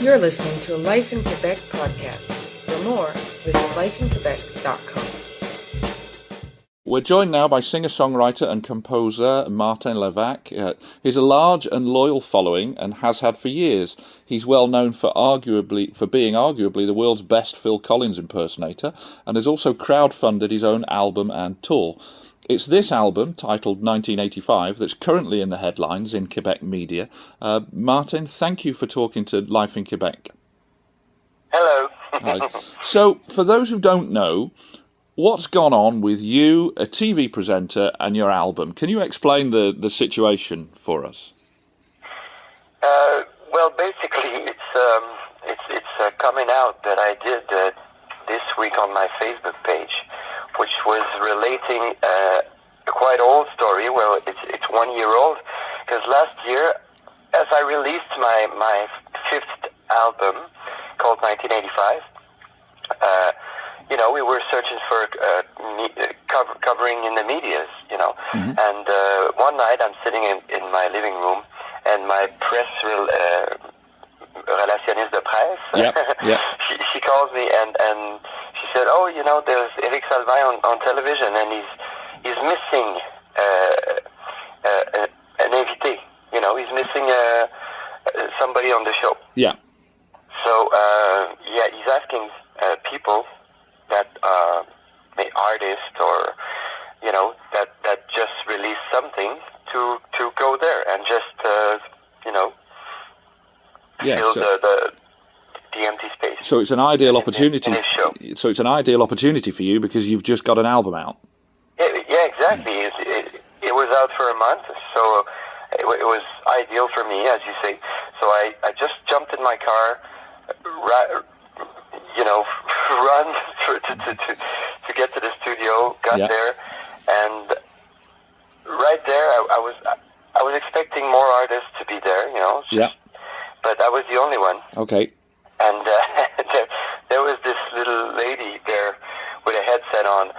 You're listening to a Life in Quebec podcast. For more, visit lifeinquebec.com. We're joined now by singer-songwriter and composer Martin Levac. He's a large and loyal following and has had for years. He's well known for being arguably the world's best Phil Collins impersonator, and has also crowdfunded his own album and tour. It's this album, titled 1985, that's currently in the headlines in Quebec media. Martin, thank you for talking to Life in Quebec. Hello. Hi. So, for those who don't know, what's gone on with you, a TV presenter, and your album? Can you explain the situation for us? Well, basically, it's coming out that I did this week on my Facebook page, which was relating a quite old story. Well, it's 1 year old, because last year, as I released my fifth album called 1985, we were searching for covering in the medias, Mm-hmm. And one night I'm sitting in my living room, and my press relationniste de presse, Yep. she calls me and she said, "Oh, there's Éric Salvail on television, and he's missing an invité. He's missing somebody on the show." Yeah. So he's asking people that artists or that just released something to go there and just fill the empty space. So it's an ideal opportunity. In his show. So it's an ideal opportunity for you because you've just got an album out. Yeah, exactly. It was out for a month, so it was ideal for me, as you say. So I just jumped in my car, run to get to the studio, got there, and right there I was expecting more artists to be there, but I was the only one. Okay. And there was this little lady there with a headset on,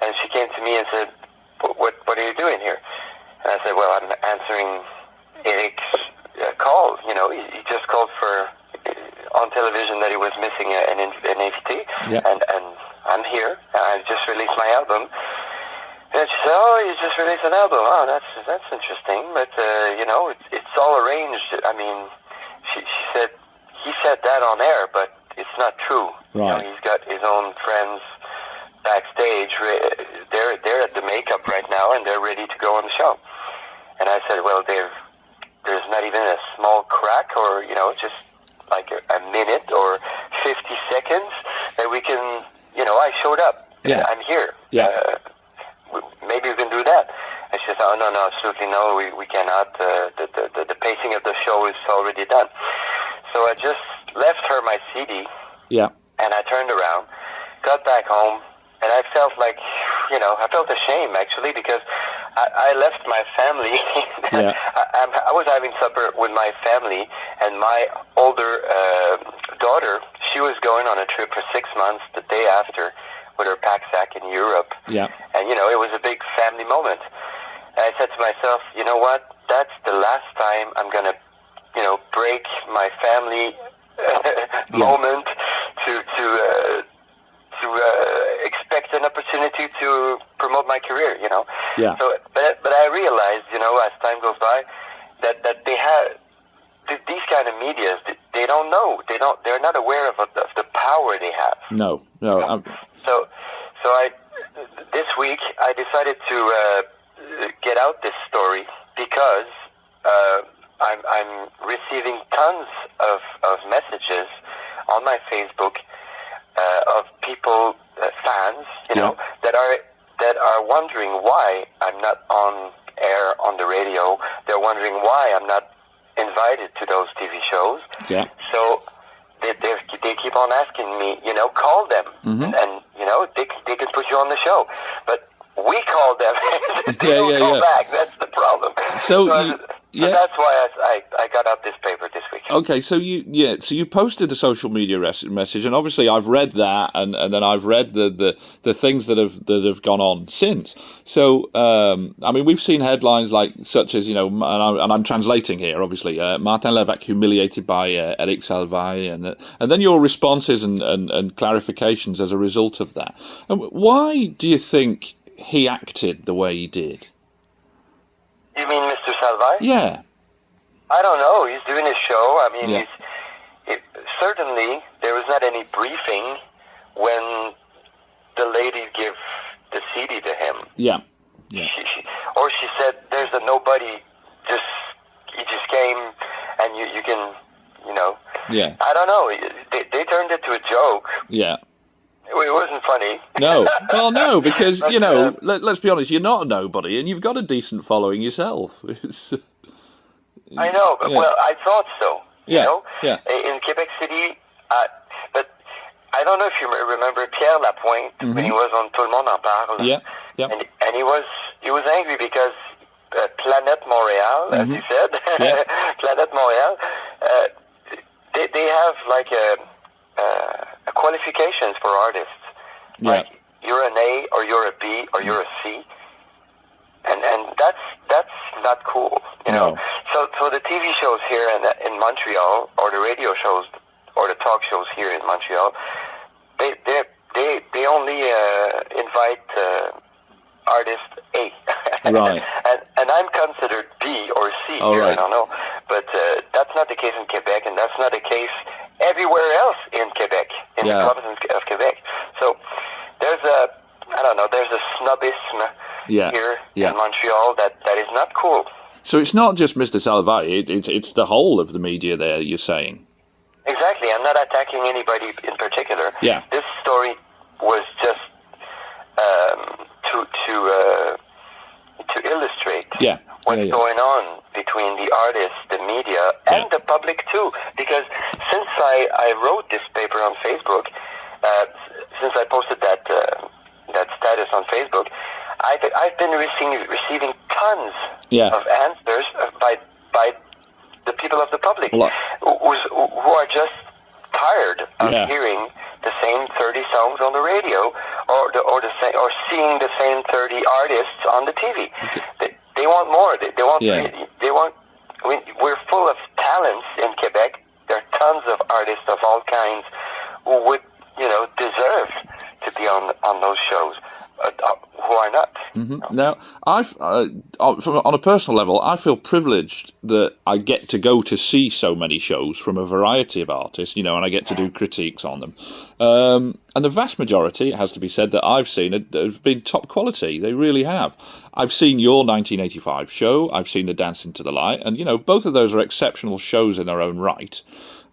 and she came to me and said, "What are you doing here?" And I said, "Well, I'm answering Eric's call. He just called for on television that he was missing an invité, and I'm here. I just released my album." And she said, "Oh, you just released an album? Oh, that's interesting. But it's all arranged. I mean," she said, "he said that on air, but it's not true. Right. He's got his own friends backstage. They're at the makeup right now, and they're ready to go on the show." And I said, "Well, there's not even a small crack, or just like a minute or 50 seconds that we can. I showed up. Yeah. I'm here. Yeah. Maybe we can do that." And she said, "Oh, no, absolutely no. We cannot. The pacing of the show is already done." So I just left her my CD. Yeah. And I turned around, got back home, and I felt like, I felt ashamed, actually, because I left my family. Yeah. I was having supper with my family, and my older daughter, she was going on a trip for 6 months the day after with her pack-sack in Europe. Yeah. And, it was a big family moment. And I said to myself, you know what? That's the last time I'm going to, break my family moment to expect an opportunity to promote my career, Yeah. So, but I realized, as time goes by, that they have these kind of medias. They don't know. They're not aware of the power they have. No. So this week I decided to get out this story because I'm receiving tons of messages on my Facebook of people, fans, that are wondering why I'm not on air on the radio. They're wondering why I'm not invited to those TV shows. Yeah. So they keep on asking me, call them, Mm-hmm. and they can put you on the show, but we call them. They don't call back. That's the problem. So So that's why I got out this paper this week. Okay, so you posted the social media message, and obviously I've read that, and then I've read the things that have gone on since. So I mean, we've seen headlines such as and I'm translating here, obviously, Martin Levac humiliated by Éric Salvail, and then your responses and clarifications as a result of that. And why do you think he acted the way he did? You mean Mr. Salvail? Yeah. I don't know. He's doing his show. I mean, certainly there was not any briefing when the lady gave the CD to him. Yeah. She said, "There's a nobody. He just came, and you can, Yeah. I don't know. They turned it to a joke. Yeah. It wasn't funny. No. Well, no, because, let's be honest, you're not a nobody, and you've got a decent following yourself. I know, but well, I thought so. Yeah. In Quebec City, but I don't know if you remember Pierre Lapointe when he was on Tout le monde en parle. Yeah. And he was angry because Planète Montréal, as you said, Planète Montréal, they have like a qualifications for artists. Like you're an A or you're a B or you're a C, and that's not cool, No. So the TV shows here in Montreal, or the radio shows or the talk shows here in Montreal, they only invite artist A. Right. and I'm considered B or C here. Right. I don't know, but that's not the case in Quebec, and that's not the case everywhere else in Quebec, in the province of Quebec. So there's a snobbism here in Montreal that is not cool. So it's not just Mr. Salvail, it's the whole of the media there, you're saying? Exactly. I'm not attacking anybody in particular. Yeah. This story was just to illustrate what's going on between the artists, the media, and the public too. Because since I wrote this paper on Facebook, since I posted that status on Facebook, I've been receiving tons of answers by the people of the public who are just tired of hearing the same 30 songs on the radio or seeing the same 30 artists on the TV. Okay. They want more. They want. I mean, we're full of talents in Quebec. There are tons of artists of all kinds who would, deserve to be on those shows, who are not. Mm-hmm. Now, on a personal level, I feel privileged that I get to go to see so many shows from a variety of artists, and I get to do critiques on them. And the vast majority, it has to be said, that I've seen have been top quality. They really have. I've seen your 1985 show. I've seen the Dance into the Light. And, both of those are exceptional shows in their own right.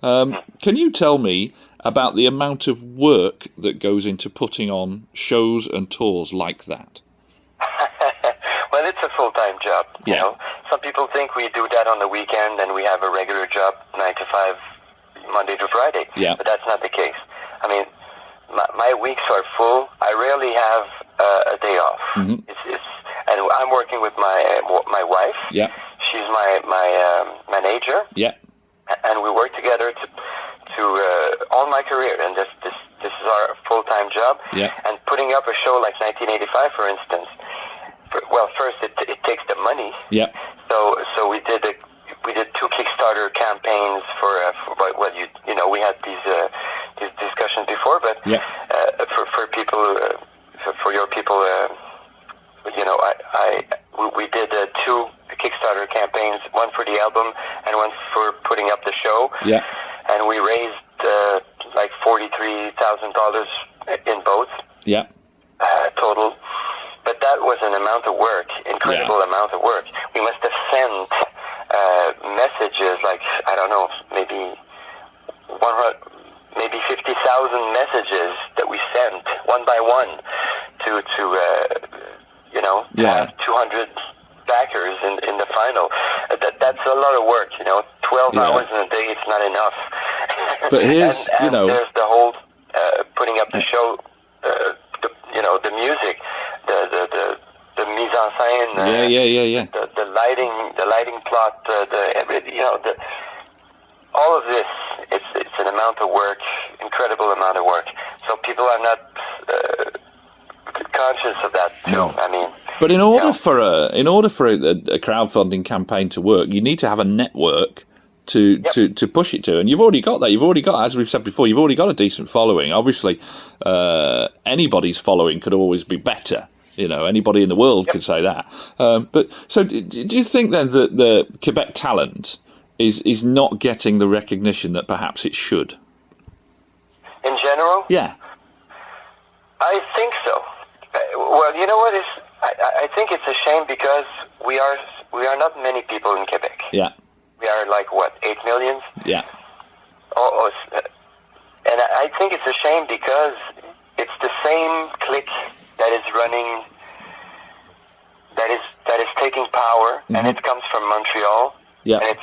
Can you tell me about the amount of work that goes into putting on shows and tours like that? Well, it's a full-time job. Some people think we do that on the weekend and we have a regular job, 9 to 5, Monday to Friday. Yeah. But that's not the case. I mean, my weeks are full. I rarely have a day off. Mm-hmm. And I'm working with my wife. Yeah. She's my manager. Yeah. And we work together to own my career, and this is our full-time job. Yeah. And putting up a show like 1985, for instance. First it takes the money. Yeah. So we did 2 Kickstarter campaigns for we had these discussions before, but for people for your people, we did 2 Kickstarter campaigns, one for the album and one for putting up the show. Yeah. And we raised like $43,000 in both. Yeah. Total. But that was an amount of work, incredible amount of work. We must have sent messages, like, I don't know, maybe 50,000 messages that we sent one by one to have 200 backers in the final. That's a lot of work, 12 hours in a day, it's not enough. But here's, and there's the whole putting up the show, the music, the mise en scène, the lighting plot, all of this. It's an amount of work, incredible amount of work. So people are not conscious of that too. No. I mean, but in order for a crowdfunding campaign to work, you need to have a network to push it to, and you've already got that. You've already got, as we've said before, you've already got a decent following. Obviously, anybody's following could always be better. Anybody in the world could say that. But so, do you think then that the Quebec talent is not getting the recognition that perhaps it should? In general? Yeah. I think so. Well, you know what is? I think it's a shame because we are not many people in Quebec. Yeah. We are 8 million? Yeah. And I think it's a shame because it's the same clique that is running, that is taking power, and it comes from Montreal. Yeah. And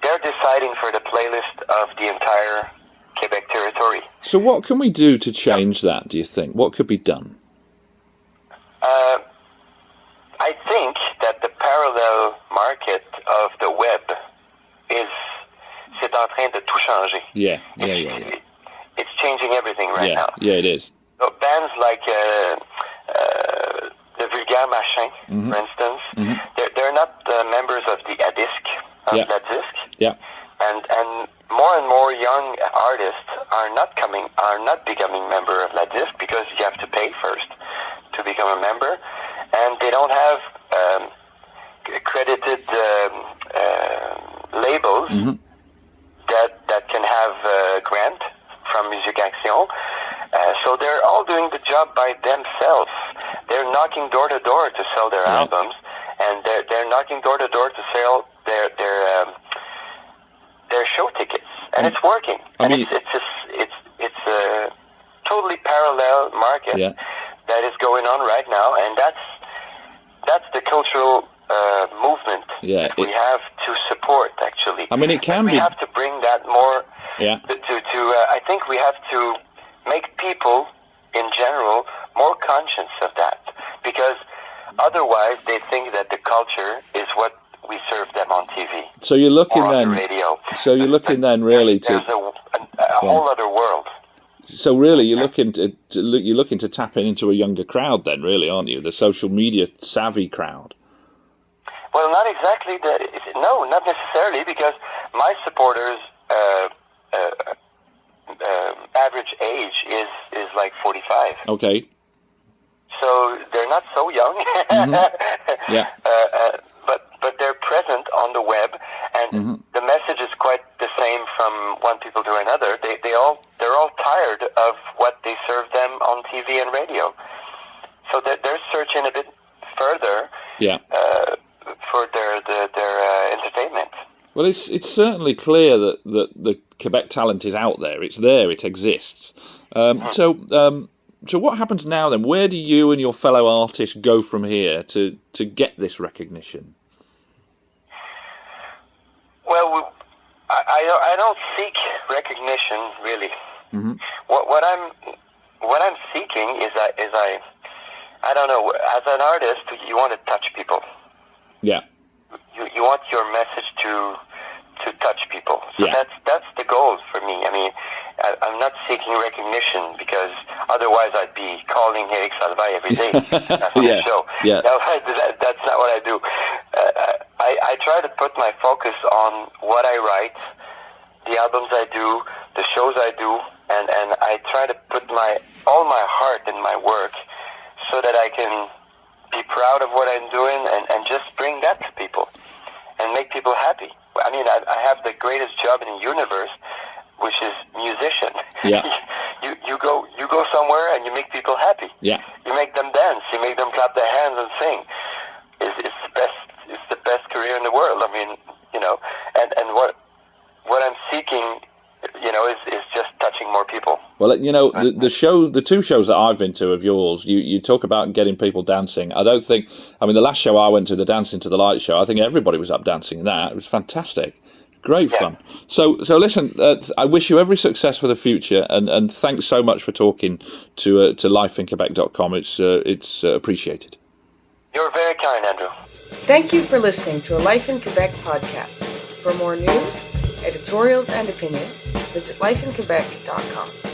they're deciding for the playlist of the entire Quebec territory. So what can we do to change that, do you think? What could be done? I think that the parallel market of the web c'est en train de tout changer. Yeah. It's changing everything right now. Yeah, it is. So bands like the Vulgaire Machin, for instance, they're not members of the ADISC, of La Disc. Yeah. And more young artists are not becoming member of La Disc because you have to pay first to become a member, and they don't have accredited labels that can have a grant from Musique Action. So they're all doing the job by themselves. They're knocking door to door to sell their albums, and they're knocking door to door to sell their show tickets, and it's working. It's a totally parallel market that is going on right now, and that's the cultural movement that we have to support. Actually, I mean, it can be. We have to bring that more. Yeah. I think we have to make people in general more conscious of that, because otherwise they think that the culture is what we serve them on TV. So you're looking or then. On the radio. So you're looking then really there's a whole other world. So really, you're looking to tap into a younger crowd, then, really, aren't you? The social media savvy crowd. Well, not exactly. No, not necessarily, because my supporters' average age is 45. Okay. So they're not so young. Yeah. But they're present on the web, and the message is quite the same from one people to another. They're all tired of what they serve them on TV and radio. So they're searching a bit further for their entertainment. Well, it's certainly clear that the Quebec talent is out there. It's there. It exists. So what happens now then? Where do you and your fellow artists go from here to get this recognition? Well, I don't seek recognition really. What I'm seeking is I don't know. As an artist, you want to touch people. Yeah. You want your message to touch people. So that's the goal for me. I mean, I'm not seeking recognition because otherwise I'd be calling Éric Salvail every day after the show. Yeah. No, that's not what I do. I try to put my focus on what I write, the albums I do, the shows I do, and I try to put all my heart in my work so that I can be proud of what I'm doing and just bring that to people and make people happy. I mean, I have the greatest job in the universe, which is musician. Yeah. you go somewhere and you make people happy. Yeah. You make them dance. You make them clap their hands and sing. It's the best career in the world. I mean, and what I'm seeking, is just touching more people. Well, the two shows that I've been to of yours, you talk about getting people dancing. The last show I went to, the Dancing to the Light show, I think everybody was up dancing in that. It was fantastic. Great fun. So listen, I wish you every success for the future, and thanks so much for talking to lifeinquebec.com. It's appreciated. You're very kind, Andrew. Thank you for listening to a Life in Quebec podcast. For more news, editorials, and opinion, visit lifeinquebec.com.